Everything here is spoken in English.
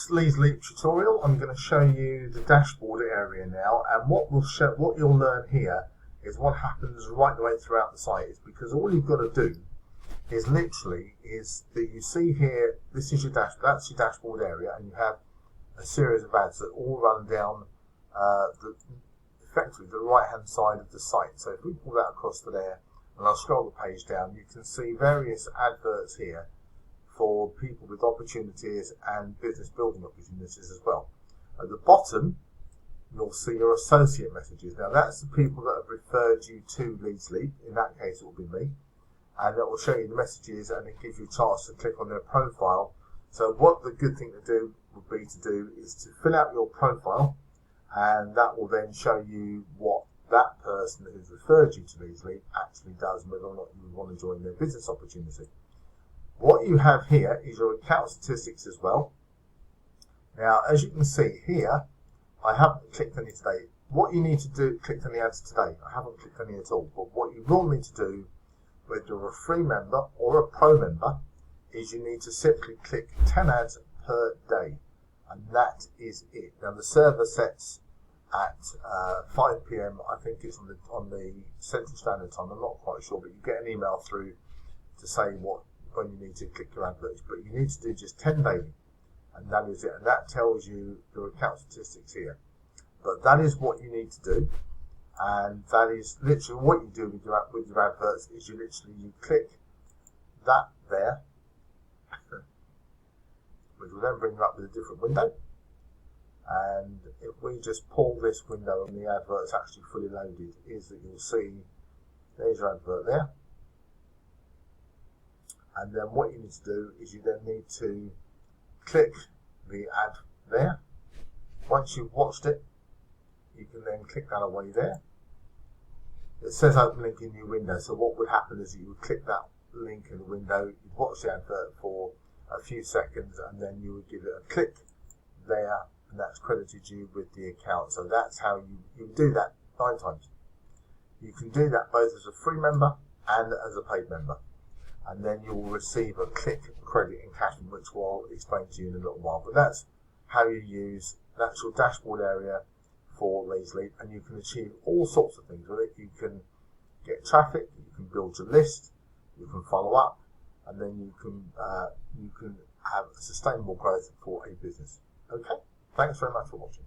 this Leadsleap tutorial, I'm going to show you the dashboard area now, and what you'll learn here is what happens right the way throughout the site. Is because all you've got to do is that you see here, this is your dashboard, that's your dashboard area, and you have a series of ads that all run down effectively the right hand side of the site. So if we pull that across to there, and I'll scroll the page down, you can see various adverts here for people with opportunities and business building opportunities as well. At the bottom, you'll see your associate messages. Now that's the people that have referred you to Leadsleap. In that case, it will be me. And it will show you the messages, and it gives you a chance to click on their profile. So what the good thing to do would be to do is to fill out your profile, and that will then show you what that person who's referred you to Leadsleap actually does, and whether or not you want to join their business opportunity. What you have here is your account statistics as well. Now, as you can see here, I haven't clicked any today. What you need to do, click any ads today. I haven't clicked any at all. But what you will need to do, whether you're a free member or a pro member, is you need to simply click 10 ads per day. And that is it. Now, the server sets at 5 p.m. I think it's on the Central Standard Time. I'm not quite sure, but you get an email through to say when you need to click your adverts. But you need to do just 10 daily, and that is it. And that tells you your account statistics here. But that is what you need to do, and that is literally what you do with your adverts. Is you click that there, which will then bring you up with a different window. And if we just pull this window and the advert's actually fully loaded, is that you'll see there's your advert there. And then what you need to do is you then need to click the ad there. Once you've watched it, you can then click that away there. It says open link in new window. So what would happen is you would click that link in the window, you'd watch the advert for a few seconds, and then you would give it a click there, and that's credited you with the account. So that's how you do that 9 times. You can do that both as a free member and as a paid member. And then you will receive a click credit encashment, which we'll explain to you in a little while. But that's how you use the actual dashboard area for Leadsleap, and you can achieve all sorts of things with it. You can get traffic, you can build your list, you can follow up, and then you can have sustainable growth for a business. Okay, thanks very much for watching.